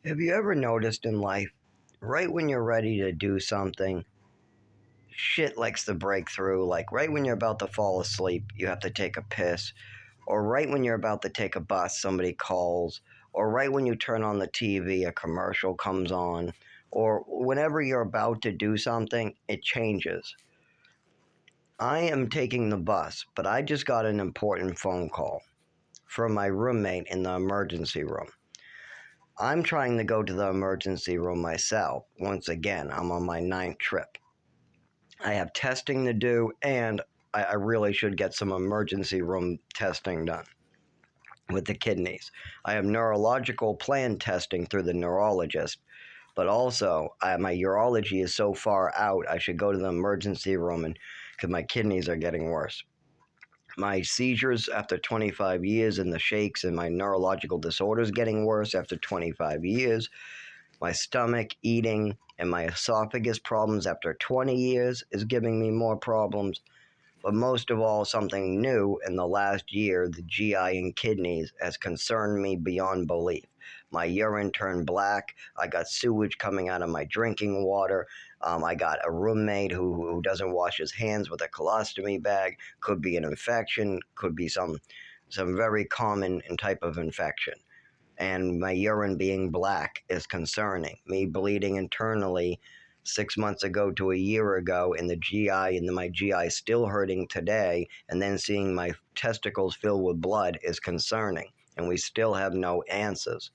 Have you ever noticed in life, right when you're ready to do something, shit likes to break through? Like right when you're about to fall asleep, you have to take a piss, or right when you're about to take a bus, somebody calls, or right when you turn on the TV, a commercial comes on, or whenever you're about to do something, it changes. I am taking the bus, but I just got an important phone call from my roommate in the emergency room. I'm trying to go to the emergency room myself. Once again, I'm on my ninth trip. I have testing to do, and I really should get some emergency room testing done with the kidneys. I have neurological plan testing through the neurologist, but also my urology is so far out, I should go to the emergency room and because my kidneys are getting worse. My seizures after 25 years and the shakes and my neurological disorders getting worse after 25 years. My stomach, eating, and my esophagus problems after 20 years is giving me more problems. But most of all, something new in the last year, the GI and kidneys, has concerned me beyond belief. My urine turned black. I got sewage coming out of my drinking water. I got a roommate who doesn't wash his hands with a colostomy bag. Could be an infection. Could be some very common type of infection. And my urine being black is concerning. Me bleeding internally 6 months ago to a year ago in the GI, and my GI still hurting today, and then seeing my testicles fill with blood is concerning. And we still have no answers.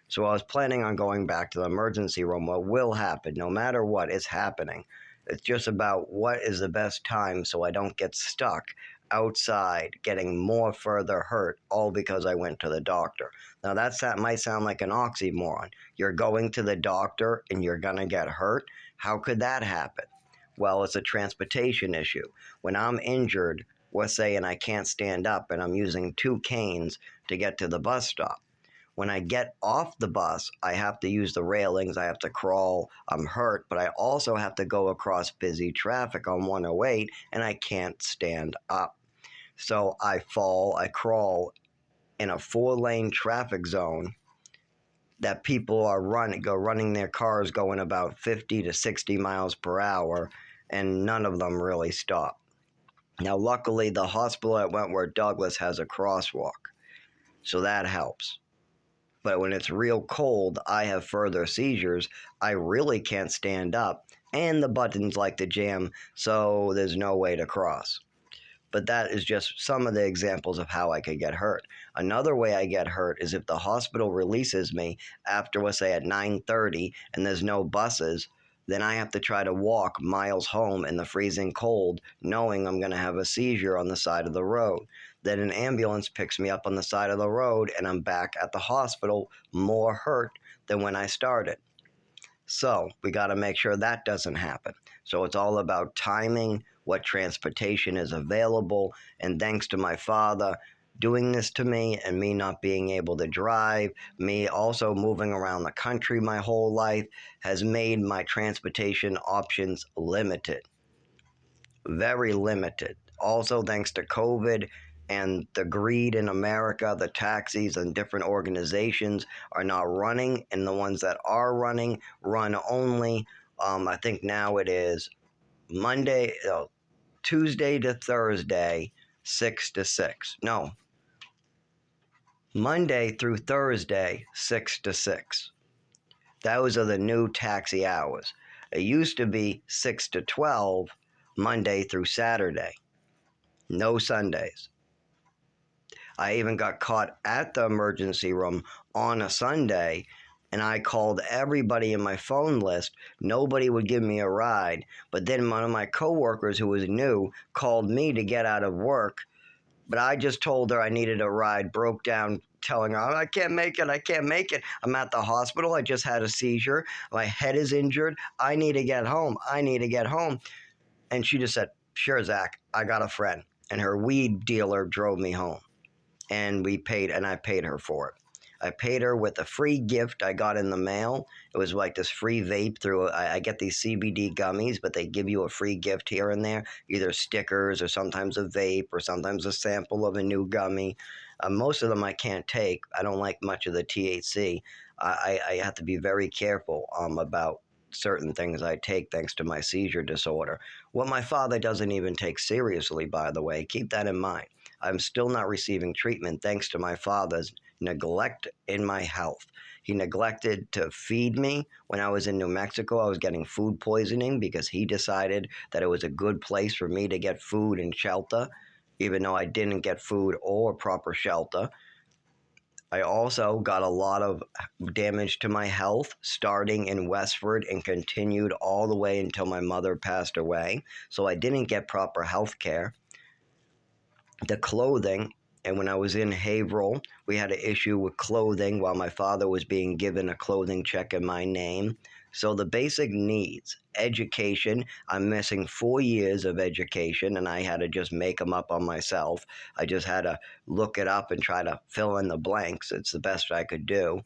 So I was planning on going back to the emergency room. What will happen, no matter what is happening, it's just about what is the best time so I don't get stuck outside getting more further hurt, all because I went to the doctor. Now that might sound like an oxymoron. You're going to the doctor and you're going to get hurt? How could that happen? Well, it's a transportation issue. When I'm injured, we're saying I can't stand up and I'm using two canes to get to the bus stop. When I get off the bus, I have to use the railings, I have to crawl, I'm hurt, but I also have to go across busy traffic on 108 and I can't stand up. So I fall, I crawl in a 4-lane traffic zone that people are running their cars going about 50 to 60 miles per hour, and none of them really stop. Now, luckily, the hospital at Wentworth Douglas has a crosswalk, so that helps. But when it's real cold, I have further seizures. I really can't stand up, and the buttons like to jam, so there's no way to cross. But that is just some of the examples of how I could get hurt. Another way I get hurt is if the hospital releases me after, let's say, at 9:30 and there's no buses, then I have to try to walk miles home in the freezing cold, knowing I'm going to have a seizure on the side of the road. Then an ambulance picks me up on the side of the road, and I'm back at the hospital more hurt than when I started. So we got to make sure that doesn't happen. So it's all about timing, what transportation is available, and thanks to my father doing this to me and me not being able to drive, me also moving around the country my whole life has made my transportation options limited, very limited. Also, thanks to COVID and the greed in America, the taxis and different organizations are not running, and the ones that are running run only. I think now it is Tuesday to Thursday, 6 to 6. No, Monday through Thursday, 6 to 6. Those are the new taxi hours. It used to be 6 to 12, Monday through Saturday. No Sundays. I even got caught at the emergency room on a Sunday, and I called everybody in my phone list. Nobody would give me a ride. But then one of my coworkers who was new called me to get out of work, but I just told her I needed a ride, broke down telling her, "Oh, I can't make it, I can't make it. I'm at the hospital, I just had a seizure, my head is injured, I need to get home, I need to get home." And she just said, "Sure, Zach, I got a friend." And her weed dealer drove me home. And I paid her for it. I paid her with a free gift I got in the mail. It was like this free vape I get these CBD gummies, but they give you a free gift here and there, either stickers or sometimes a vape or sometimes a sample of a new gummy. Most of them I can't take. I don't like much of the THC. I have to be very careful about certain things I take thanks to my seizure disorder. What my father doesn't even take seriously, by the way, keep that in mind. I'm still not receiving treatment thanks to my father's neglect in my health. He neglected to feed me when I was in New Mexico. I was getting food poisoning because he decided that it was a good place for me to get food and shelter, even though I didn't get food or proper shelter. I also got a lot of damage to my health starting in Westford and continued all the way until my mother passed away. So I didn't get proper health care. The clothing, and when I was in Haverhill, we had an issue with clothing while my father was being given a clothing check in my name. So the basic needs, education, I'm missing 4 years of education, and I had to just make them up on myself. I just had to look it up and try to fill in the blanks. It's the best I could do.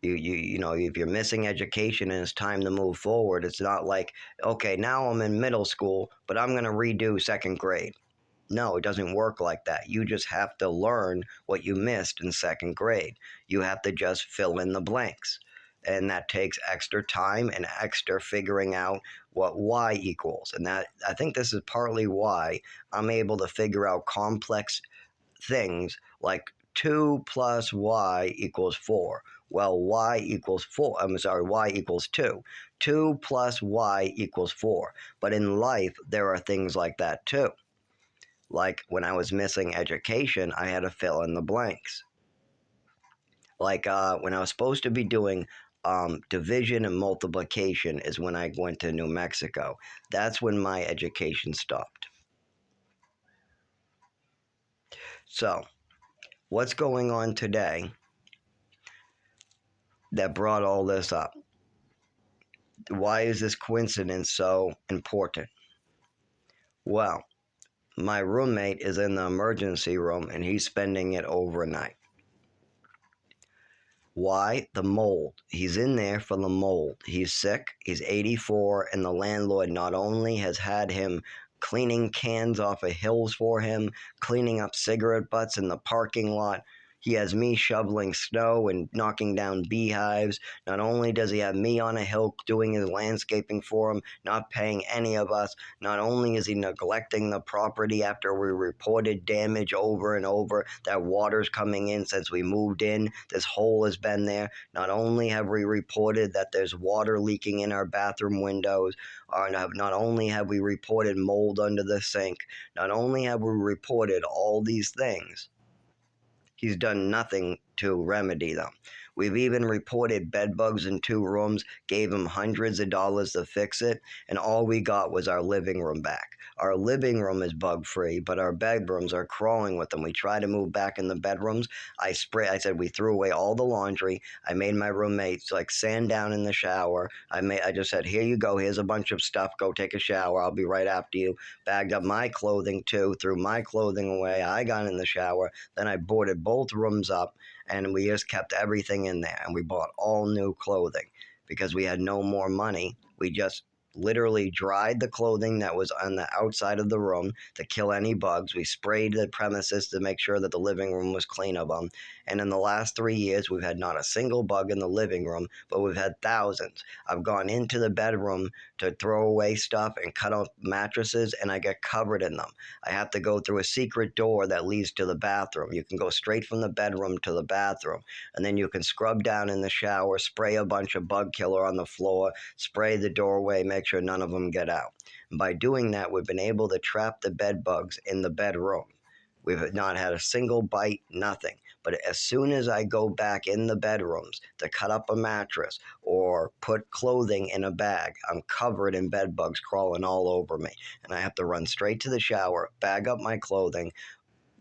You know, if you're missing education and it's time to move forward, it's not like, okay, now I'm in middle school, but I'm going to redo second grade. No, it doesn't work like that. You just have to learn what you missed in second grade. You have to just fill in the blanks. And that takes extra time and extra figuring out what y equals. And that, I think this is partly why I'm able to figure out complex things like 2 plus y equals 4. Well, y equals 4. I'm sorry, y equals 2. 2 plus y equals 4. But in life, there are things like that too. Like when I was missing education, I had to fill in the blanks. Like when I was supposed to be doing division and multiplication is when I went to New Mexico. That's when my education stopped. So, what's going on today that brought all this up? Why is this coincidence so important? Well, my roommate is in the emergency room and he's spending it overnight. Why? The mold. He's in there for the mold. He's sick. He's 84, and the landlord not only has had him cleaning cans off of hills for him, cleaning up cigarette butts in the parking lot. He has me shoveling snow and knocking down beehives. Not only does he have me on a hill doing his landscaping for him, not paying any of us, not only is he neglecting the property after we reported damage over and over, that water's coming in since we moved in, this hole has been there. Not only have we reported that there's water leaking in our bathroom windows, or not only have we reported mold under the sink, not only have we reported all these things, he's done nothing to remedy them. We've even reported bed bugs in 2 rooms, gave him hundreds of dollars to fix it, and all we got was our living room back. Our living room is bug free, but our bedrooms are crawling with them. We try to move back in the bedrooms. I said we threw away all the laundry. I made my roommates like sand down in the shower. I just said, here you go, here's a bunch of stuff, go take a shower, I'll be right after you. Bagged up my clothing too, threw my clothing away. I got in the shower. Then I boarded both rooms up, and we just kept everything in there. And we bought all new clothing because we had no more money. We just literally dried the clothing that was on the outside of the room to kill any bugs. We sprayed the premises to make sure that the living room was clean of them. And in the last 3 years, we've had not a single bug in the living room, but we've had thousands. I've gone into the bedroom to throw away stuff and cut off mattresses, and I get covered in them. I have to go through a secret door that leads to the bathroom. You can go straight from the bedroom to the bathroom, and then you can scrub down in the shower, spray a bunch of bug killer on the floor, spray the doorway, make sure none of them get out. And by doing that, we've been able to trap the bed bugs in the bedroom. We've not had a single bite, nothing. But as soon as I go back in the bedrooms to cut up a mattress or put clothing in a bag, I'm covered in bed bugs crawling all over me. And I have to run straight to the shower, bag up my clothing,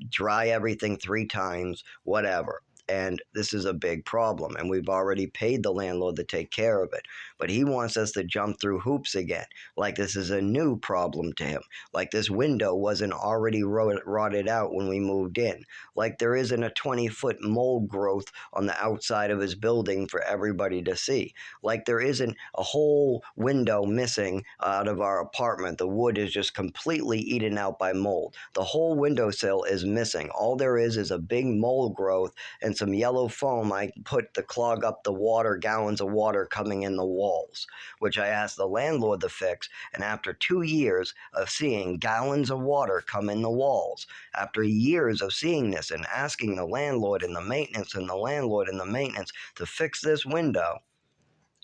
dry everything 3 times, whatever. And this is a big problem, and we've already paid the landlord to take care of it. But he wants us to jump through hoops again, like this is a new problem to him, like this window wasn't already rotted out when we moved in, like there isn't a 20-foot mold growth on the outside of his building for everybody to see, like there isn't a whole window missing out of our apartment. The wood is just completely eaten out by mold. The whole windowsill is missing. All there is a big mold growth and some yellow foam I put to clog up the water, gallons of water coming in the walls, which I asked the landlord to fix. And after 2 years of seeing gallons of water come in the walls, after years of seeing this and asking the landlord and the maintenance and the landlord and the maintenance to fix this window,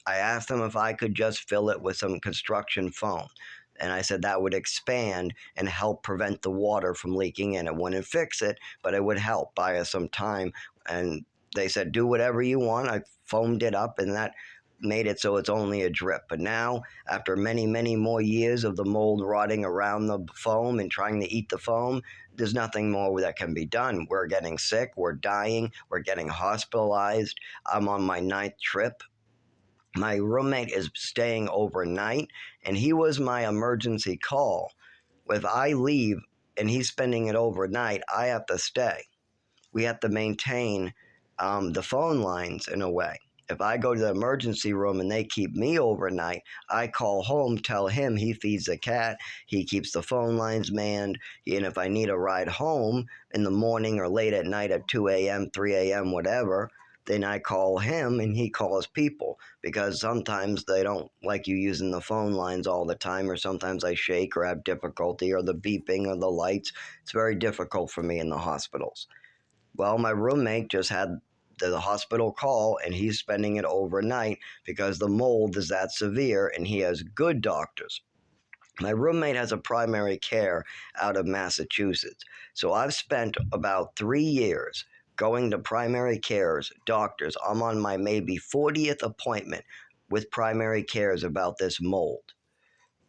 I asked them if I could just fill it with some construction foam. And I said that would expand and help prevent the water from leaking in. It wouldn't fix it, but it would help buy us some time. And they said, do whatever you want. I foamed it up, and that made it so it's only a drip. But now, after many, many more years of the mold rotting around the foam and trying to eat the foam, there's nothing more that can be done. We're getting sick. We're dying. We're getting hospitalized. I'm on my 9th trip. My roommate is staying overnight, and he was my emergency call. If I leave and he's spending it overnight, I have to stay. We have to maintain the phone lines in a way. If I go to the emergency room and they keep me overnight, I call home, tell him he feeds the cat, he keeps the phone lines manned, and if I need a ride home in the morning or late at night at 2 a.m., 3 a.m., whatever, then I call him and he calls people, because sometimes they don't like you using the phone lines all the time, or sometimes I shake or have difficulty, or the beeping or the lights. It's very difficult for me in the hospitals. Well, my roommate just had the hospital call, and he's spending it overnight because the mold is that severe, and he has good doctors. My roommate has a primary care out of Massachusetts. So I've spent about 3 years going to primary cares, doctors. I'm on my maybe 40th appointment with primary cares about this mold.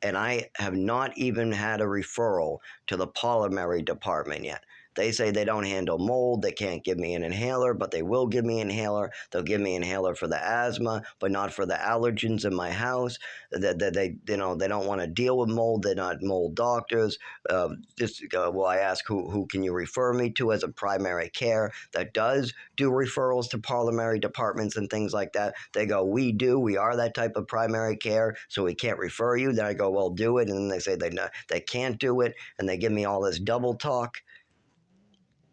And I have not even had a referral to the pulmonary department yet. They say they don't handle mold. They can't give me an inhaler, but they will give me an inhaler. They'll give me an inhaler for the asthma, but not for the allergens in my house. They don't want to deal with mold. They're not mold doctors. Well, I ask who can you refer me to as a primary care that does do referrals to pulmonary departments and things like that. They go, we do. We are that type of primary care, so we can't refer you. Then I go, well, do it. And then they say they can't do it, and they give me all this double talk.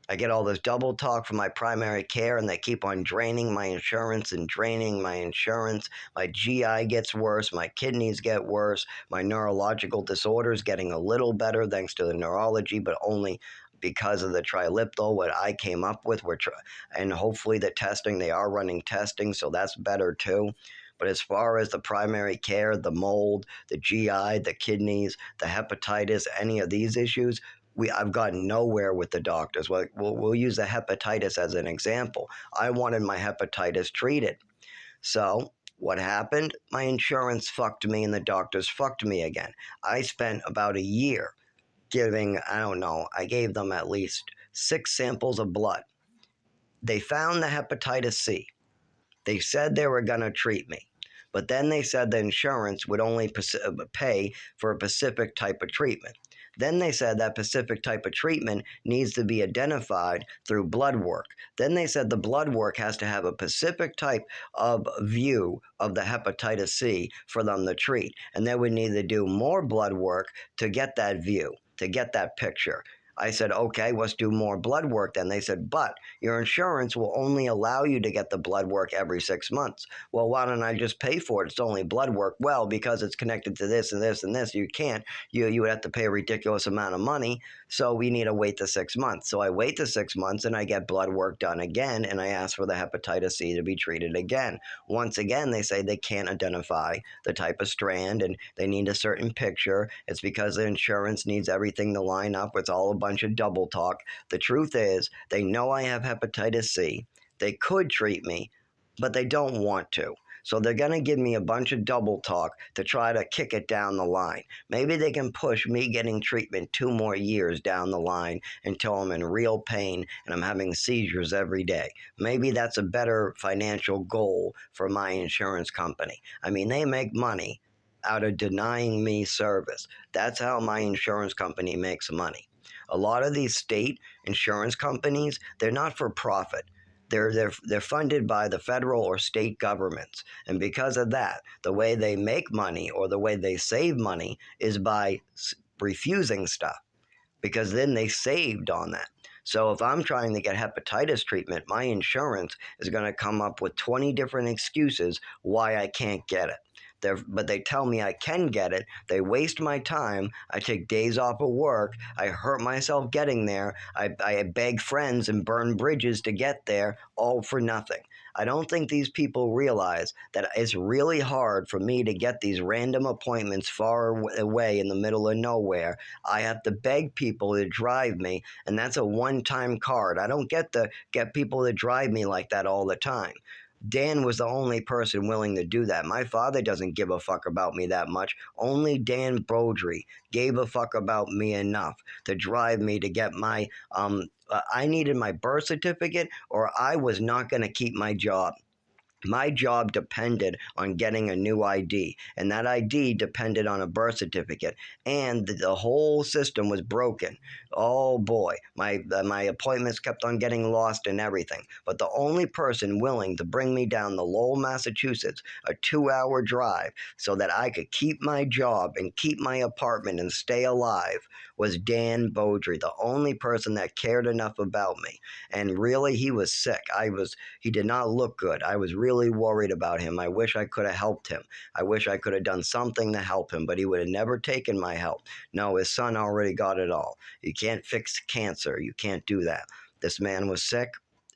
I get all this double talk from my primary care, and they keep on draining my insurance and draining my insurance. My GI gets worse. My kidneys get worse. My neurological disorders getting a little better thanks to the neurology, but only because of the triliptol, what I came up with. And hopefully the testing, they are running testing, so that's better too. But as far as the primary care, the mold, the GI, the kidneys, the hepatitis, any of these issues, I've gotten nowhere with the doctors. We'll use the hepatitis as an example. I wanted my hepatitis treated. So what happened? My insurance fucked me and the doctors fucked me again. I spent about a year I gave them at least 6 samples of blood. They found the hepatitis C. They said they were going to treat me. But then they said the insurance would only pay for a specific type of treatment. Then they said that specific type of treatment needs to be identified through blood work. Then they said the blood work has to have a specific type of view of the hepatitis C for them to treat. And they would need to do more blood work to get that view, to get that picture. I said, okay, let's do more blood work then. They said, but your insurance will only allow you to get the blood work every 6 months. Well, why don't I just pay for it? It's only blood work. Well, because it's connected to this and this and this, you can't. You would have to pay a ridiculous amount of money, so we need to wait the 6 months. So I wait the 6 months, and I get blood work done again, and I ask for the hepatitis C to be treated again. Once again, they say they can't identify the type of strand, and they need a certain picture. It's because the insurance needs everything to line up. It's all a bunch of double talk. The truth is, they know I have hepatitis C. They could treat me, but they don't want to. So they're going to give me a bunch of double talk to try to kick it down the line. Maybe they can push me getting treatment 2 more years down the line until I'm in real pain and I'm having seizures every day. Maybe that's a better financial goal for my insurance company. I mean, they make money out of denying me service. That's how my insurance company makes money. A lot of these state insurance companies, they're not for profit. They're funded by the federal or state governments. And because of that, the way they make money or the way they save money is by refusing stuff, because then they saved on that. So if I'm trying to get hepatitis treatment, my insurance is going to come up with 20 different excuses why I can't get it. But they tell me I can get it. They waste my time. I take days off of work. I hurt myself getting there. I beg friends and burn bridges to get there, all for nothing. I don't think these people realize that it's really hard for me to get these random appointments far away in the middle of nowhere. I have to beg people to drive me, and that's a one-time card. I don't get people to drive me like that all the time. Dan was the only person willing to do that. My father doesn't give a fuck about me that much. Only Dan Beaudry gave a fuck about me enough to drive me to get my I needed my birth certificate or I was not going to keep my job. My job depended on getting a new ID, and that ID depended on a birth certificate, and the whole system was broken. Oh boy, my appointments kept on getting lost and everything. But the only person willing to bring me down to Lowell, Massachusetts, a 2-hour drive, so that I could keep my job and keep my apartment and stay alive, was Dan Beaudry, the only person that cared enough about me. And really, he was sick. He did not look good. I was really worried about him. I wish I could have helped him. I wish I could have done something to help him, but he would have never taken my help. No, his son already got it all. You can't fix cancer. You can't do that. This man was sick,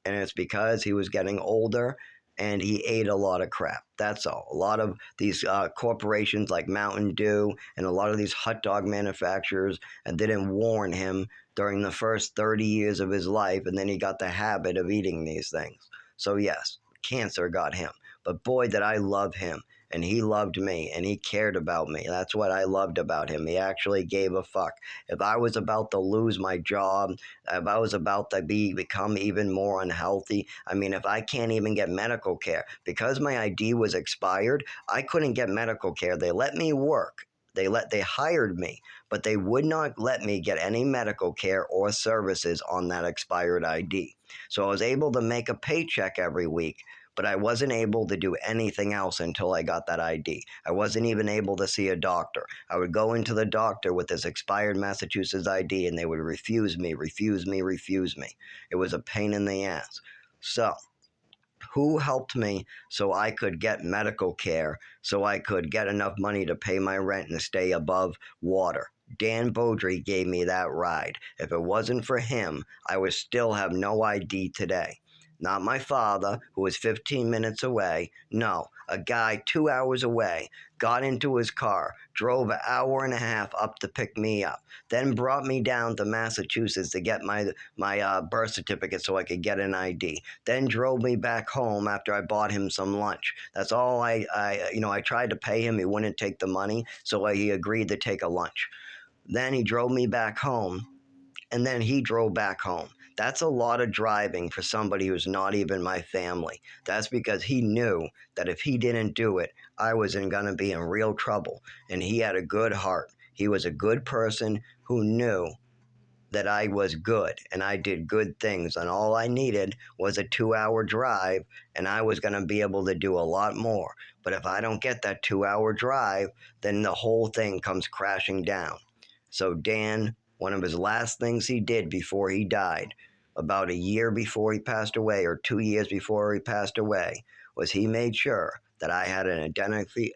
and it's because he was getting older and he ate a lot of crap. That's all. A lot of these corporations like Mountain Dew and a lot of these hot dog manufacturers didn't warn him during the first 30 years of his life, and then he got the habit of eating these things. So yes, cancer got him. But boy, did I love him. And he loved me, and he cared about me. That's what I loved about him. He actually gave a fuck. If I was about to lose my job, if I was about to become even more unhealthy, I mean, if I can't even get medical care, because my ID was expired, I couldn't get medical care. They let me work. They hired me, but they would not let me get any medical care or services on that expired ID. So I was able to make a paycheck every week, but I wasn't able to do anything else until I got that ID. I wasn't even able to see a doctor. I would go into the doctor with this expired Massachusetts ID and they would refuse me, refuse me, refuse me. It was a pain in the ass. So, who helped me so I could get medical care, so I could get enough money to pay my rent and stay above water? Dan Beaudry gave me that ride. If it wasn't for him, I would still have no ID today. Not my father, who was 15 minutes away. No, a guy 2 hours away got into his car, drove an hour and a half up to pick me up, then brought me down to Massachusetts to get my birth certificate so I could get an ID. Then drove me back home after I bought him some lunch. That's all I tried to pay him. He wouldn't take the money, so he agreed to take a lunch. Then he drove me back home, and then he drove back home. That's a lot of driving for somebody who's not even my family. That's because he knew that if he didn't do it, I wasn't going to be in real trouble. And he had a good heart. He was a good person who knew that I was good and I did good things. And all I needed was a 2-hour drive, and I was going to be able to do a lot more. But if I don't get that 2-hour drive, then the whole thing comes crashing down. So Dan, one of his last things he did before he died, about a year before he passed away or 2 years before he passed away, was he made sure that I had an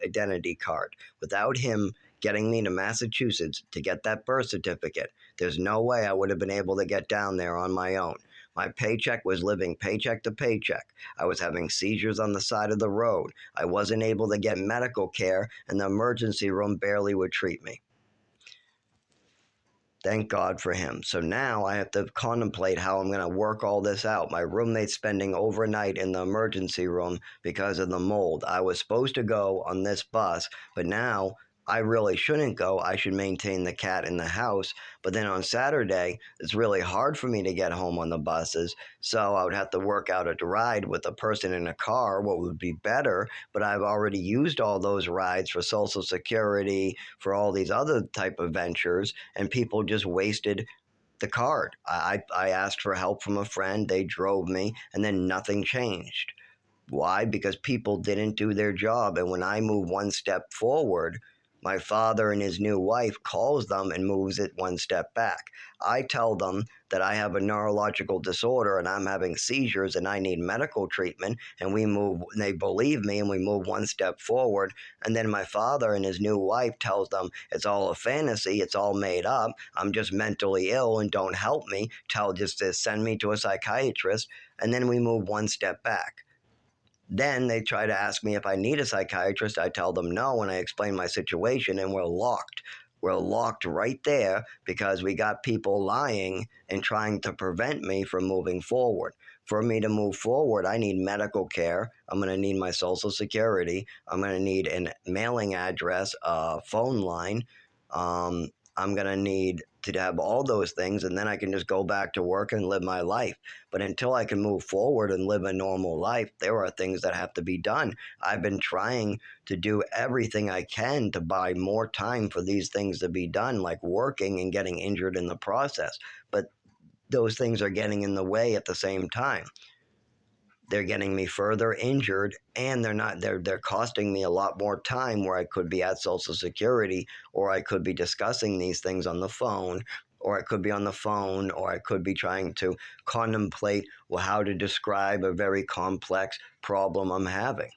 identity card. Without him getting me to Massachusetts to get that birth certificate, there's no way I would have been able to get down there on my own. My paycheck was living paycheck to paycheck. I was having seizures on the side of the road. I wasn't able to get medical care, and the emergency room barely would treat me. Thank God for him. So now I have to contemplate how I'm going to work all this out. My roommate's spending overnight in the emergency room because of the mold. I was supposed to go on this bus, but now I really shouldn't go. I should maintain the cat in the house. But then on Saturday, it's really hard for me to get home on the buses. So I would have to work out a ride with a person in a car, what would be better. But I've already used all those rides for Social Security, for all these other type of ventures, and people just wasted the card. I asked for help from a friend. They drove me, and then nothing changed. Why? Because people didn't do their job. And when I move one step forward, My father and his new wife calls them and moves it one step back. I tell them that I have a neurological disorder and I'm having seizures and I need medical treatment, and they believe me and we move one step forward. And then my father and his new wife tells them it's all a fantasy, it's all made up, I'm just mentally ill and don't help me, tell just to send me to a psychiatrist. And then we move one step back. Then they try to ask me if I need a psychiatrist. I tell them no, and I explain my situation, and we're locked. We're locked right there because we got people lying and trying to prevent me from moving forward. For me to move forward, I need medical care. I'm going to need my social security. I'm going to need a mailing address, a phone line. Um, I'm going to need to have all those things, and then I can just go back to work and live my life. But until I can move forward and live a normal life, there are things that have to be done. I've been trying to do everything I can to buy more time for these things to be done, like working and getting injured in the process. But those things are getting in the way at the same time. They're getting me further injured, and they're costing me a lot more time where I could be at Social Security, or I could be discussing these things on the phone, or I could be on the phone, or I could be trying to contemplate, well, how to describe a very complex problem I'm having.